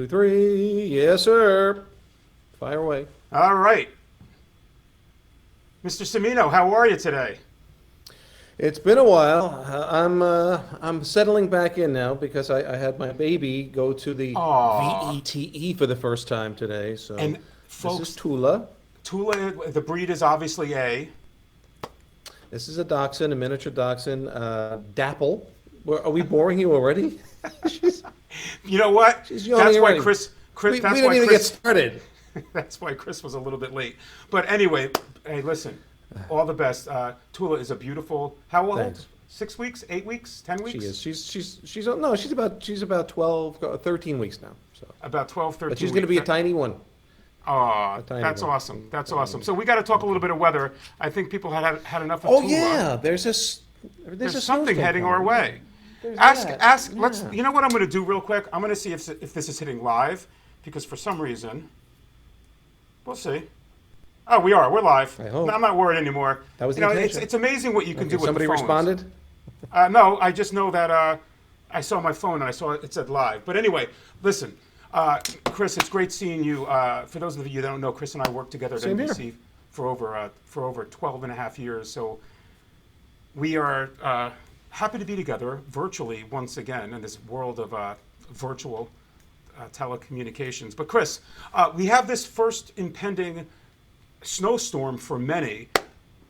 Two, three. Yes, sir. Fire away. All right. Mr. Cimino, how are you today? It's been a while. I'm settling back in now because I had my baby go to the Aw. VETE for the first time today. So And this is folks, Tula. Tula, the breed is obviously a. This is a dachshund, a miniature dachshund. Dapple. Are we boring you already? she's, You know what? she's yawning That's why already. Chris. We That's didn't why even get Chris. started. That's why Chris was a little bit late. But anyway, hey, listen. All the best. Tula is a beautiful. How old? Thanks. 6 weeks? 8 weeks? 10 weeks? She is. She's no. She's about 12, 13 weeks now. So, About 12, 13 but she's going to weeks. be a tiny one. Aw, A tiny that's one. awesome. That's awesome. So we got to talk a little bit of weather. I think people had enough of Oh Tula. yeah, there's a There's something snowstorm heading coming. our way. There's Ask, that. ask. Yeah. Let's. You know what I'm going to do real quick? I'm going to see if this is hitting live, because for some reason, we'll see. Oh, we are. We're live. I hope. No, I'm not worried anymore. That was you the know, intention. it's amazing what you can Okay, do with somebody the phones. responded. No, I just know that I saw my phone and I saw it said live. But anyway, listen, Chris, it's great seeing you. For those of you that don't know, Chris and I worked together at Same here. NBC for over 12 and a half years. So we are happy to be together virtually once again in this world of virtual telecommunications. But Chris, we have this first impending snowstorm for many,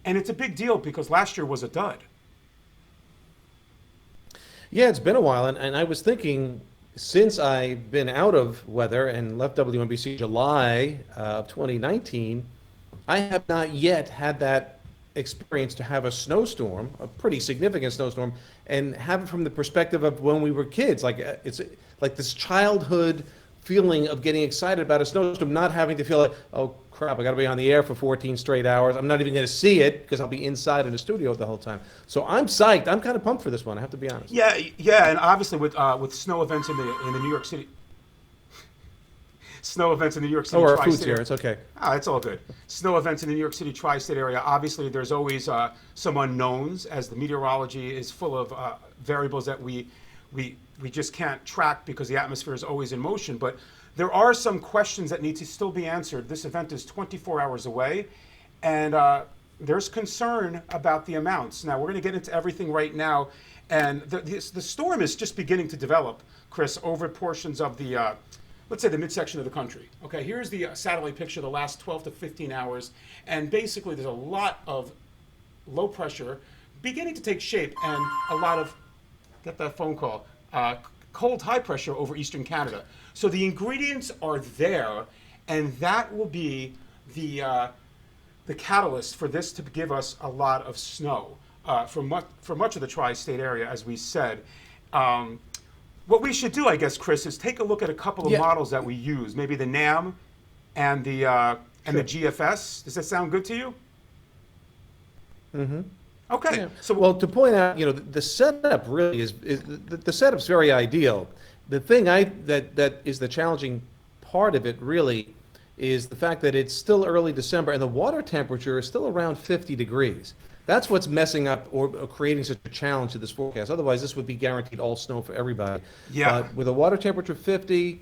and it's a big deal because last year was a dud. Yeah, it's been a while, and I was thinking since I've been out of weather and left WNBC July of 2019, I have not yet had that experience to have a snowstorm, a pretty significant snowstorm, and have it from the perspective of when we were kids. Like it's like this childhood feeling of getting excited about a snowstorm, not having to feel like, oh crap, I got to be on the air for 14 straight hours. I'm not even going to see it because I'll be inside in the studio the whole time. So I'm psyched. I'm kind of pumped for this one. I have to be honest. Yeah, yeah, and obviously with snow events in the New York City, snow events in the New York City Oh, our tri-state food's here. area. It's okay. Ah, it's all good. Snow events in the New York City tri-state area. Obviously, there's always some unknowns, as the meteorology is full of variables that we just can't track because the atmosphere is always in motion. But there are some questions that need to still be answered. This event is 24 hours away, and there's concern about the amounts. Now, we're going to get into everything right now, and the storm is just beginning to develop, Chris, over portions of the let's say the midsection of the country. Okay, here's the satellite picture of the last 12 to 15 hours, and basically there's a lot of low pressure beginning to take shape, and a lot of, get that phone call, cold high pressure over eastern Canada. So the ingredients are there, and that will be the catalyst for this to give us a lot of snow for much of the tri-state area, as we said. What we should do, I guess, Chris, is take a look at a couple of Yeah. models that we use, maybe the NAM and the GFS. Does that sound good to you? Mm-hmm. Okay. Yeah. So Well, to point out, the setup really is the setup's very ideal. The thing that is the challenging part of it really is the fact that it's still early December and the water temperature is still around 50 degrees. That's what's messing up or creating such a challenge to this forecast. Otherwise, this would be guaranteed all snow for everybody. Yeah. But with a water temperature 50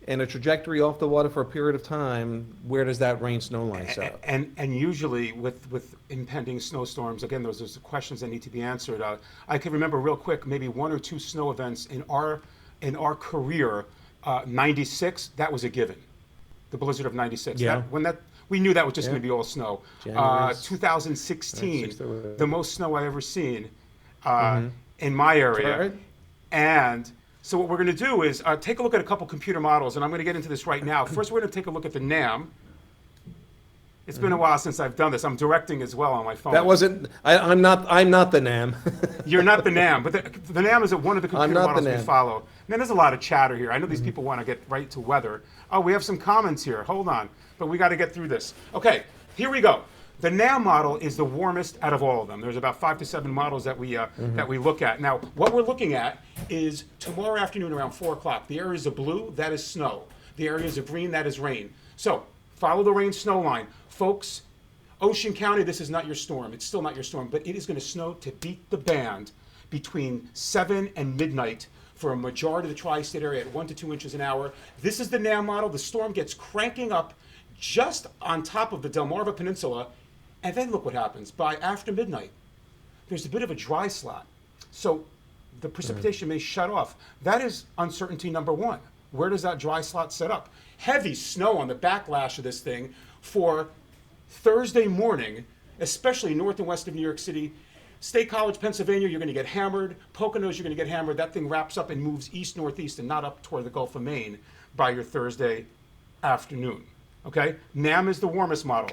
and a trajectory off the water for a period of time, where does that rain snow line set up? And usually with impending snowstorms, again, those are questions that need to be answered. I can remember real quick, maybe one or two snow events in our career. 96, that was a given. The blizzard of 96. Yeah. We knew that was just Yeah. going to be all snow. January 2016, 96, the most snow I ever seen in my area. Right. And so what we're going to do is take a look at a couple computer models, and I'm going to get into this right now. First, we're going to take a look at the NAM. It's been a while since I've done this. I'm directing as well on my phone. That wasn't. I'm not the NAM. You're not the NAM, but the NAM is one of the computer not the models we NAM. follow. Man, there's a lot of chatter here. I know these people want to get right to weather. Oh, we have some comments here. Hold on, but we got to get through this. Okay, here we go. The NAM model is the warmest out of all of them. There's about 5 to 7 models that we look at. Now, what we're looking at is tomorrow afternoon around 4 o'clock. The areas of blue, that is snow. The areas of green, that is rain. So follow the rain snow line. Folks, Ocean County, this is not your storm. It's still not your storm, but it is going to snow to beat the band between 7 and midnight for a majority of the tri-state area at 1 to 2 inches an hour. This is the NAM model. The storm gets cranking up just on top of the Delmarva Peninsula, and then look what happens. By after midnight, there's a bit of a dry slot. So the precipitation may shut off. That is uncertainty number one. Where does that dry slot set up? Heavy snow on the backlash of this thing for Thursday morning, especially north and west of New York City. State College, Pennsylvania, you're going to get hammered. Poconos, you're going to get hammered. That thing wraps up and moves east-northeast and not up toward the Gulf of Maine by your Thursday afternoon. Okay? NAM is the warmest model.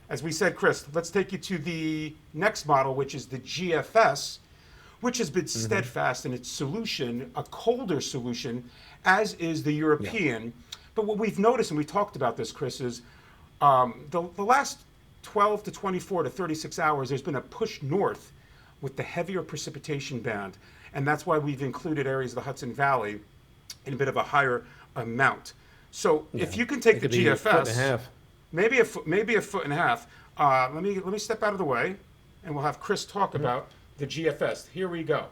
As we said, Chris, let's take you to the next model, which is the GFS, which has been steadfast in its solution, a colder solution, as is the European. Yeah. But what we've noticed, and we talked about this, Chris, is the last 12 to 24 to 36 hours, there's been a push north with the heavier precipitation band. And that's why we've included areas of the Hudson Valley in a bit of a higher amount. So if you can take the GFS, maybe a foot and a half. Let me step out of the way, and we'll have Chris talk about the GFS. Here we go.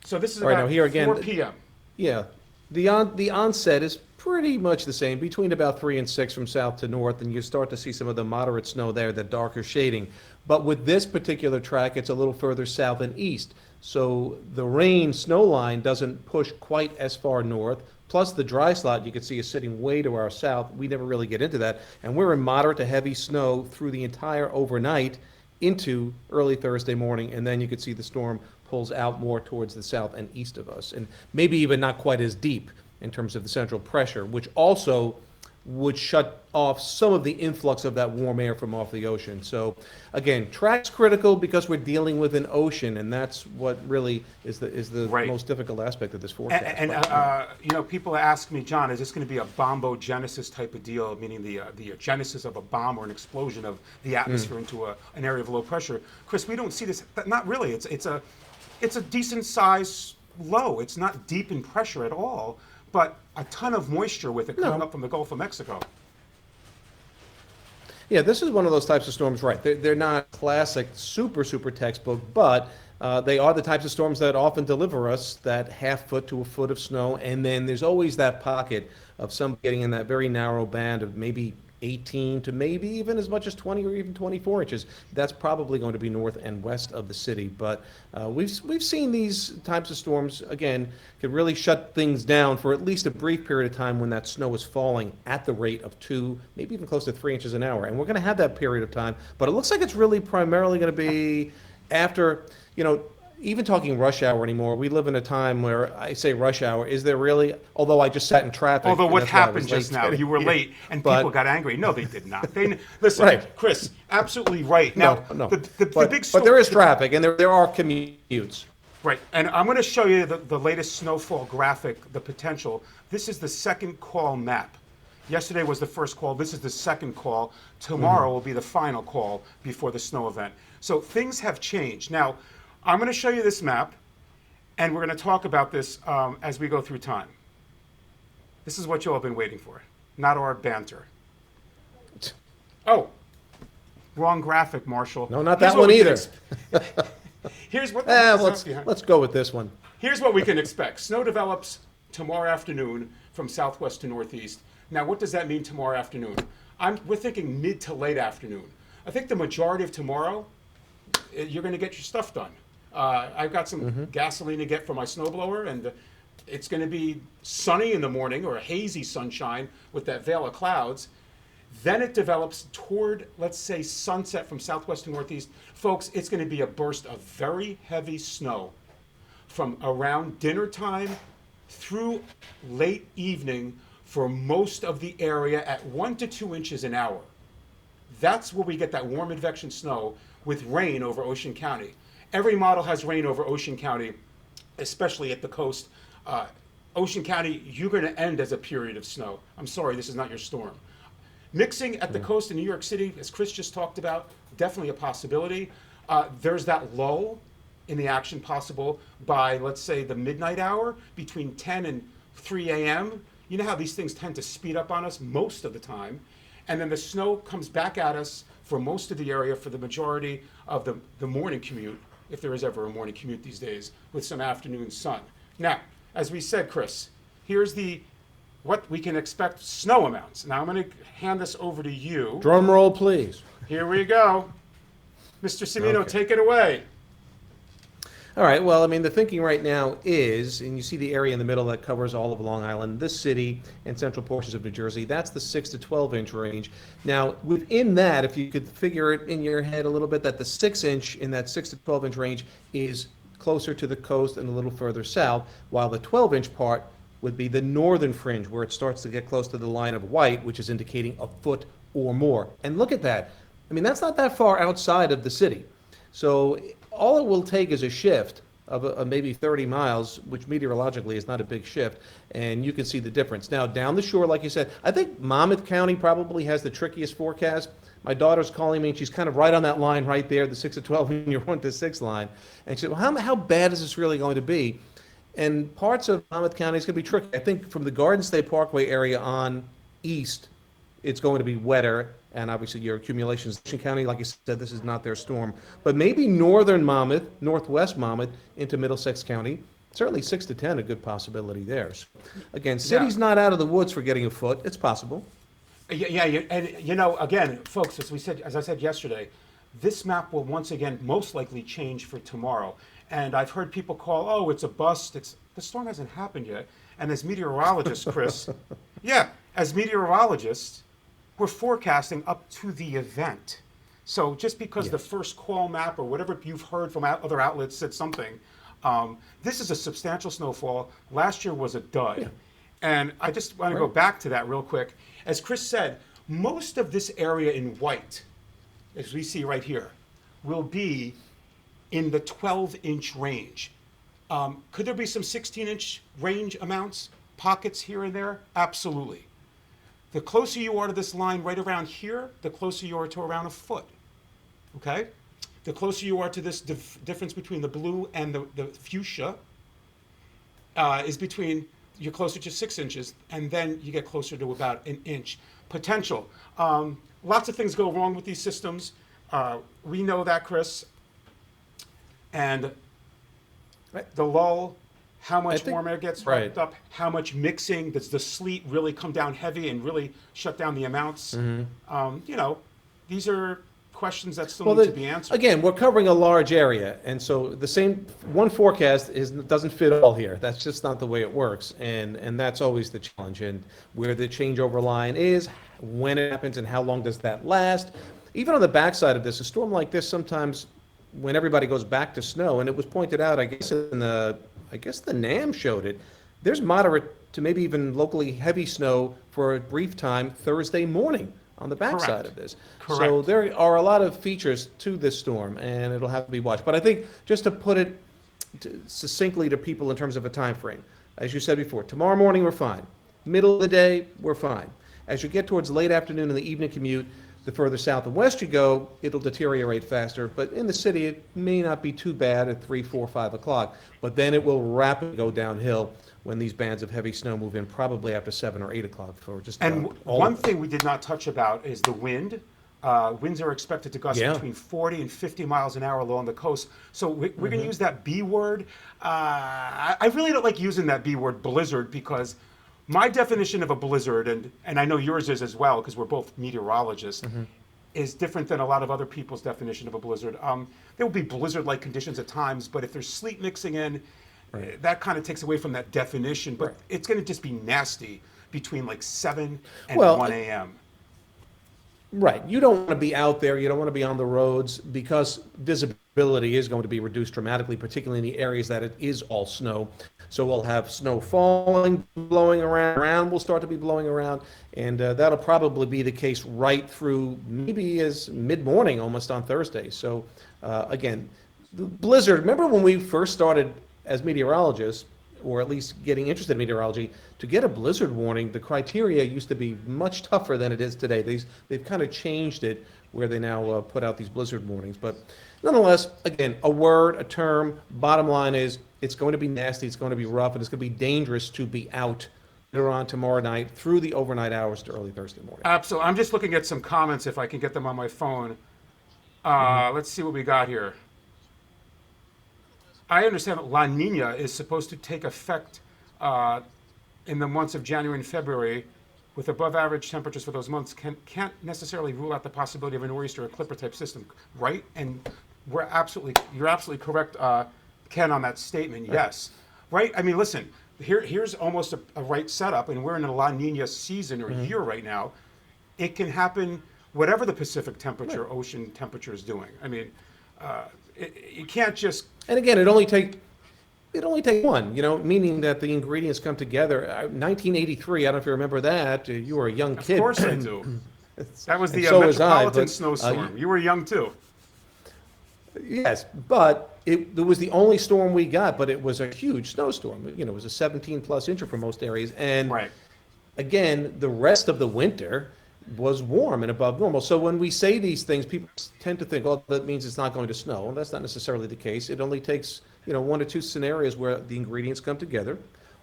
So this is about now here again, 4 p.m. Yeah, the onset is pretty much the same, between about 3 and 6 from south to north, and you start to see some of the moderate snow there, the darker shading. But with this particular track, it's a little further south and east. So the rain snow line doesn't push quite as far north. Plus the dry slot you can see is sitting way to our south. We never really get into that. And we're in moderate to heavy snow through the entire overnight into early Thursday morning. And then you can see the storm pulls out more towards the south and east of us. And maybe even not quite as deep in terms of the central pressure, which also would shut off some of the influx of that warm air from off the ocean. So again, track's critical because we're dealing with an ocean, and that's what really is the right. most difficult aspect of this forecast. And people ask me, John, is this going to be a bombogenesis type of deal, meaning the genesis of a bomb or an explosion of the atmosphere into an area of low pressure? Chris, we don't see this. Not really. It's a decent size low. It's not deep in pressure at all, but a ton of moisture with it coming up from the Gulf of Mexico. Yeah, this is one of those types of storms, right? They're not classic, super textbook, but they are the types of storms that often deliver us that half foot to a foot of snow, and then there's always that pocket of some getting in that very narrow band of maybe 18 to maybe even as much as 20 or even 24 inches. That's probably going to be north and west of the city. But we've seen these types of storms, again, can really shut things down for at least a brief period of time when that snow is falling at the rate of 2, maybe even close to 3 inches an hour. And we're going to have that period of time. But it looks like it's really primarily going to be after, even talking rush hour anymore, we live in a time where I say rush hour. Is there really? Although I just sat in traffic. Although what happened just now, you were late and people got angry. No, they did not. Listen, right. Chris, absolutely right. Now, no. The big but there is traffic and there are commutes. Right, and I'm going to show you the latest snowfall graphic, the potential. This is the second call map. Yesterday was the first call. This is the second call. Tomorrow will be the final call before the snow event. So things have changed. Now, I'm going to show you this map, and we're going to talk about this as we go through time. This is what you all have been waiting for, not our banter. Oh, wrong graphic, Marshall. No, not that one either. Here's what let's go with this one. Here's what we can expect. Snow develops tomorrow afternoon from southwest to northeast. Now, what does that mean tomorrow afternoon? We're thinking mid to late afternoon. I think the majority of tomorrow, you're going to get your stuff done. I've got some gasoline to get for my snowblower, and it's going to be sunny in the morning or a hazy sunshine with that veil of clouds. Then it develops toward, let's say, sunset from southwest to northeast. Folks, it's going to be a burst of very heavy snow from around dinner time through late evening for most of the area at 1 to 2 inches an hour. That's where we get that warm advection snow with rain over Ocean County. Every model has rain over Ocean County, especially at the coast. Ocean County, you're going to end as a period of snow. I'm sorry, this is not your storm. Mixing at the coast in New York City, as Chris just talked about, definitely a possibility. There's that lull in the action possible by, let's say, the midnight hour between 10 and 3 a.m. You know how these things tend to speed up on us most of the time. And then the snow comes back at us for most of the area for the majority of the morning commute if there is ever a morning commute these days, with some afternoon sun. Now, as we said, Chris, here's what we can expect snow amounts. Now I'm going to hand this over to you. Drum roll, please. Here we go. Mr. Cimino, Okay. take it away. All right. Well, I mean, the thinking right now is, and you see the area in the middle that covers all of Long Island, this city, and central portions of New Jersey. That's the 6 to 12 inch range. Now, within that, if you could figure it in your head a little bit, that the 6 inch in that 6 to 12 inch range is closer to the coast and a little further south, while the 12 inch part would be the northern fringe, where it starts to get close to the line of white, which is indicating a foot or more. And look at that. I mean, that's not that far outside of the city. So all it will take is a shift of maybe 30 miles, which meteorologically is not a big shift, and you can see the difference. Now, down the shore, like you said, I think Monmouth County probably has the trickiest forecast. My daughter's calling me, and she's kind of right on that line right there, the 6 to 12 and your 1 to 6 line. And she said, well, how bad is this really going to be? And parts of Monmouth County is going to be tricky. I think from the Garden State Parkway area on east, it's going to be wetter, and obviously your accumulations. County, like you said, this is not their storm. But maybe northern Monmouth, northwest Monmouth, into Middlesex County, certainly 6 to 10, a good possibility there. So, again, city's not out of the woods for getting a foot. It's possible. And again, folks, as I said yesterday, this map will once again most likely change for tomorrow. And I've heard people call, oh, it's a bust. The storm hasn't happened yet. And as meteorologists, Chris, as meteorologists, we're forecasting up to the event. So just because the first call map or whatever you've heard from other outlets said something, this is a substantial snowfall. Last year was a dud. Yeah. And I just want to go back to that real quick. As Chris said, most of this area in white, as we see right here, will be in the 12-inch range. Could there be some 16-inch range amounts, pockets here and there? Absolutely. The closer you are to this line right around here, the closer you are to around a foot, okay? The closer you are to this difference between the blue and the fuchsia is you're closer to 6 inches, and then you get closer to about an inch. Potential. Lots of things go wrong with these systems. We know that, Chris. And the lull, how much warm air gets wrapped up, how much mixing, does the sleet really come down heavy and really shut down the amounts? These are questions that still need to be answered. Again, we're covering a large area, and so the same one forecast doesn't fit all here. That's just not the way it works, and that's always the challenge. And where the changeover line is, when it happens, and how long does that last? Even on the backside of this, a storm like this sometimes, when everybody goes back to snow, and it was pointed out, I guess the NAM showed it, there's moderate to maybe even locally heavy snow for a brief time Thursday morning on the backside of this. Correct. So there are a lot of features to this storm, and it'll have to be watched. But I think just to put it succinctly to people in terms of a time frame, as you said before, tomorrow morning we're fine. Middle of the day, we're fine. As you get towards late afternoon and the evening commute, the further south and west you go, it'll deteriorate faster. But in the city, it may not be too bad at 3, 4, 5 o'clock. But then it will rapidly go downhill when these bands of heavy snow move in, probably after 7 or 8 o'clock. For just one thing we did not touch about is the wind. Winds are expected to gust between 40 and 50 miles an hour along the coast. So we're going to use that B word. I really don't like using that B word, blizzard, because my definition of a blizzard, and I know yours is as well, because we're both meteorologists, is different than a lot of other people's definition of a blizzard. There will be blizzard-like conditions at times, but if there's sleet mixing in, that kind of takes away from that definition. But it's going to just be nasty between like 7 and 1 a.m. Right. You don't want to be out there. You don't want to be on the roads because visibility is going to be reduced dramatically, particularly in the areas that it is all snow. So we'll have snow falling, blowing around. Will start to be blowing around. And that'll probably be the case right through maybe as mid-morning almost on Thursday. So again, the blizzard, remember when we first started as meteorologists, or at least getting interested in meteorology, to get a blizzard warning, the criteria used to be much tougher than it is today. They've kind of changed it where they now put out these blizzard warnings. But nonetheless, again, a word, a term, bottom line is it's going to be nasty, it's going to be rough, and it's going to be dangerous to be out later on tomorrow night through the overnight hours to early Thursday morning. Absolutely. I'm just looking at some comments if I can get them on my phone. Let's see what we got here. I understand that La Nina is supposed to take effect in the months of January and February, with above average temperatures for those months. Can't necessarily rule out the possibility of a nor'easter or Clipper type system, right? And you're absolutely correct, Ken, on that statement. Yes, right. I mean, listen, here's almost a right setup, and we're in a La Nina season or year right now. It can happen whatever the Pacific temperature, ocean temperature is doing. I mean, you can't just. And again, it only take one, meaning that the ingredients come together. 1983, I don't know if you remember that. You were a young kid. Of course I do. That was the so was I, Metropolitan but, snowstorm. You were young too. Yes, but it was the only storm we got, but it was a huge snowstorm. It was a 17-plus incher for most areas. And Right. again, the rest of the winter was warm and above normal. So when we say these things, people tend to think, oh, that means it's not going to snow. Well, that's not necessarily the case. It only takes, one or two scenarios where the ingredients come together,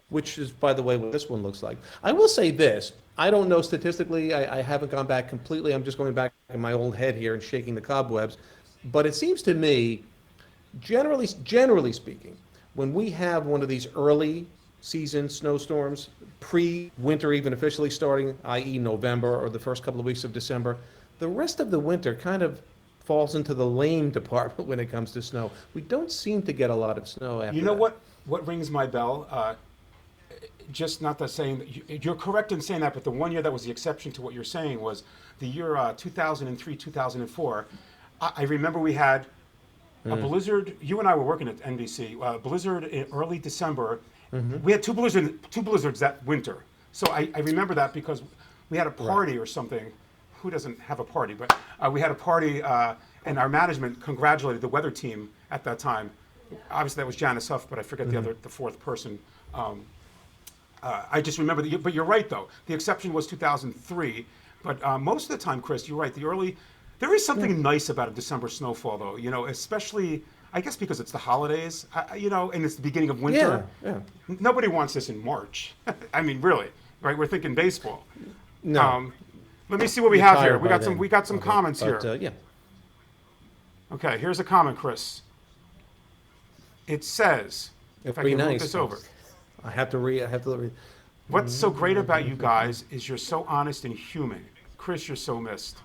which is, by the way, what this one looks like. I will say this. I don't know statistically. I haven't gone back completely. I'm just going back in my old head here and shaking the cobwebs. But it seems to me, generally speaking, when we have one of these early season snowstorms, pre-winter even officially starting, i.e. November or the first couple of weeks of December, the rest of the winter kind of falls into the lame department when it comes to snow. We don't seem to get a lot of snow after You know that. what rings my bell? Just not the saying that you're correct in saying that, but the one year that was the exception to what you're saying was the year 2003, 2004. I remember we had a blizzard. You and I were working at NBC. Blizzard in early December. We had two blizzards that winter. So I remember that because we had a party or something. Who doesn't have a party? But we had a party, and our management congratulated the weather team at that time. Obviously, that was Janice Huff, but I forget the fourth person. I just remember that. But you're right, though. The exception was 2003. But most of the time, Chris, you're right. There is something nice about a December snowfall, though. Especially. I guess because it's the holidays, and it's the beginning of winter. Yeah. Nobody wants this in March. I mean, really, right? We're thinking baseball. No. Let me see what we You're have here. tired We by got some. then. We got some Okay, comments but, here. yeah. Okay, here's a comment, Chris. It says, if I Very can move nice. this over. I have to read. What's so great about you guys is you're so honest and human. Chris, you're so missed.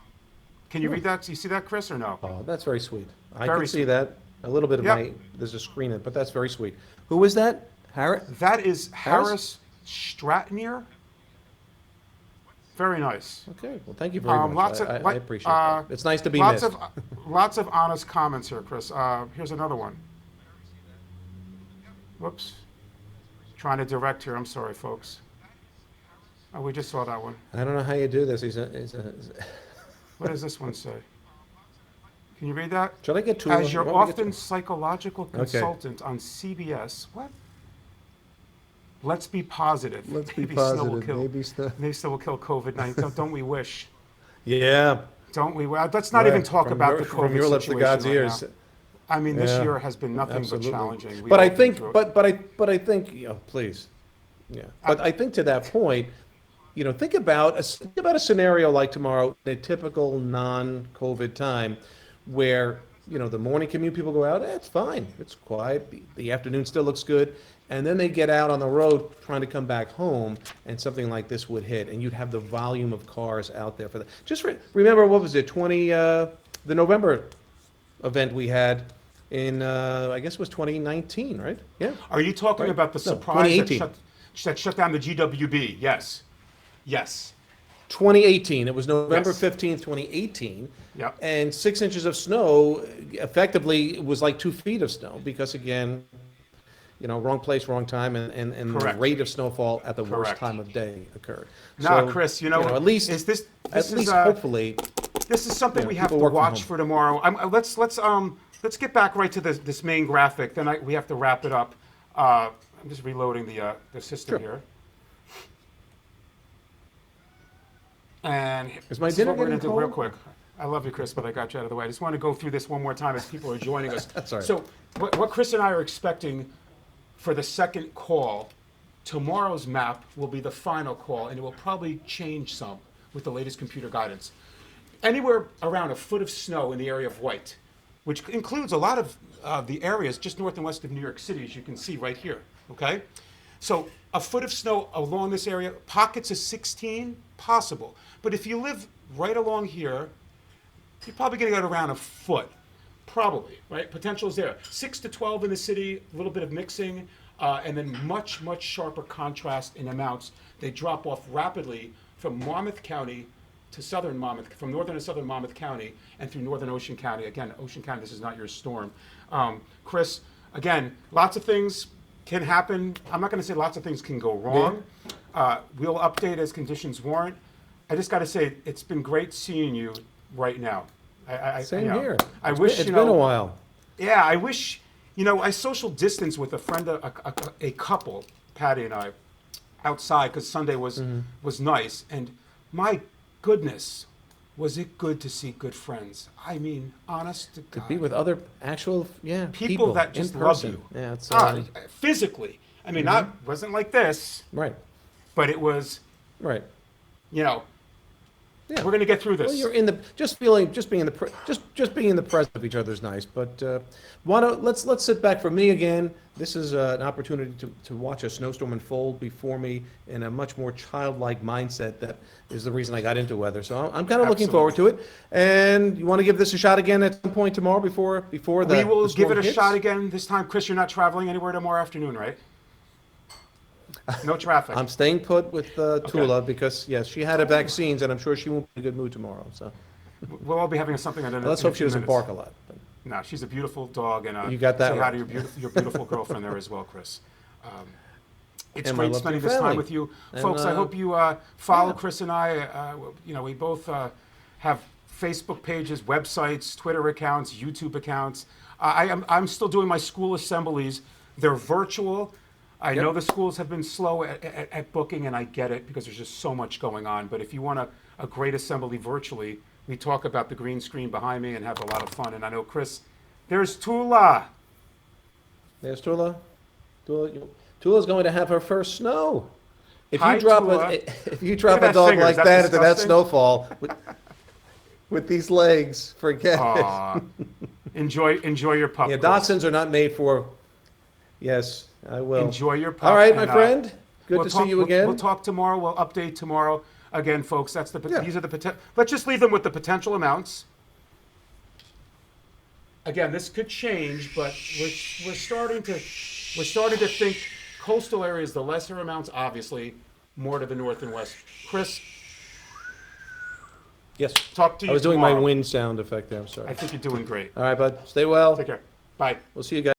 Can you read that? Do you see that, Chris, or no? Oh, that's very sweet. I Very can see sweet. that. A little bit of Yep. there's a screen in it, but that's very sweet. Who is that? Harriet? That is Harris Stratnier. Very nice. Okay, well, thank you very much. I appreciate that. It's nice to be lots missed. Lots of honest comments here, Chris. Here's another one. Whoops. Trying to direct here. I'm sorry, folks. Oh, we just saw that one. I don't know how you do this. What does this one say? Can you read that? Should I get two of As them? your You want me to get often psychological consultant on CBS. What? Let's be positive. Let's be Maybe snow will positive. kill. Maybe snow will kill COVID-19. Don't we wish? Yeah. Don't we? Let's not even talk about the COVID from your lips to situation God's right ears. now. I mean, this Yeah, year has been nothing absolutely. but challenging. But We've I all been think, through it. but I think, please, yeah. But I think to that point, think about a scenario like tomorrow, a typical non-COVID time, where the morning commute people go out, it's fine, it's quiet, the afternoon still looks good, and then they get out on the road trying to come back home, and something like this would hit, and you'd have the volume of cars out there for that. Just remember, what was it, the November event we had in, I guess it was 2019, right? Yeah. Are you talking Right. about the No, surprise 2018. that shut down the GWB? Yes. Yes. 2018. It was November Yes. 15th, 2018. Yep. And 6 inches of snow, effectively, it was like 2 feet of snow because, again, wrong place, wrong time, and the Correct. rate of snowfall at the worst Correct. time of day occurred. No, So, Chris, at least, is this at least is, hopefully, this is something we have to people work from watch home. for tomorrow. Let's get back right to this main graphic. Then we have to wrap it up. I'm just reloading the system Sure. here. And Is my this dinner what we're gonna getting do real cold? quick. I love you, Chris, but I got you out of the way. I just want to go through this one more time as people are joining us. That's all right. So what Chris and I are expecting for the second call, tomorrow's map will be the final call, and it will probably change some with the latest computer guidance. Anywhere around a foot of snow in the area of White. which includes a lot of the areas just north and west of New York City, as you can see right here, okay? So a foot of snow along this area, pockets of 16, possible. But if you live right along here, you're probably gonna get around a foot, probably, right? Potential is there. 6 to 12 in the city, a little bit of mixing, and then much, much sharper contrast in amounts. They drop off rapidly from Monmouth County to southern Monmouth, from northern and southern Monmouth County, and through northern Ocean County. Again, Ocean County, this is not your storm. Chris, again, lots of things can happen. I'm not going to say lots of things can go wrong. We'll update as conditions warrant. I just got to say, it's been great seeing you right now. Same here. I wish, It's been a while. Yeah, I wish, I social distance with a friend, a couple, Patty and I, outside, because Sunday was nice. And my goodness, was it good to see good friends. I mean, honest to God. Be with other actual, people that just in love person. you. Yeah, it's physically. I mean, wasn't like this, right, but it was, right. yeah. Yeah. We're gonna get through this. Well, you're in the just being in the presence of each other is nice. But let's sit back. For me again, this is an opportunity to watch a snowstorm unfold before me in a much more childlike mindset. That is the reason I got into weather. So I'm kind of looking forward to it. And you want to give this a shot again at some point tomorrow before the We will the give storm it a hits? shot again this time. Chris, you're not traveling anywhere tomorrow afternoon, right? No traffic. I'm staying put with Tula because yes, she had her vaccines, and I'm sure she won't be in a good mood tomorrow. So We'll all be having something on let's hope she doesn't bark a lot. But No, she's a beautiful dog, and You got that say hi right. to your beautiful girlfriend there as well, Chris. It's And my great lovely spending this time family. with you, And, folks. I hope you follow yeah. Chris and I. We both have Facebook pages, websites, Twitter accounts, YouTube accounts. I'm still doing my school assemblies. They're virtual. I know the schools have been slow at booking, and I get it because there's just so much going on. But if you want a great assembly virtually, we talk about the green screen behind me and have a lot of fun. And I know, Chris, there's Tula. there's Tula. Tula's going to have her first snow. If Hi, you drop Tula. if you drop Look a at that dog finger. like Is that that into that disgusting? snowfall with these legs, forget it. Aw. Enjoy your pup. Yeah, Chris. Dachshunds are not made for. Yes, I will. Enjoy your pup. All right, my and, friend. Good we'll to talk- see you we'll- again. We'll talk tomorrow. We'll update tomorrow. Again, folks, these are the potential. Let's just leave them with the potential amounts. Again, this could change, but we're starting to think coastal areas, the lesser amounts, obviously, more to the north and west. Chris, Yes. talk to you I was doing tomorrow. my wind sound effect there. I'm sorry. I think you're doing great. All right, bud. Stay well. Take care. Bye. We'll see you guys.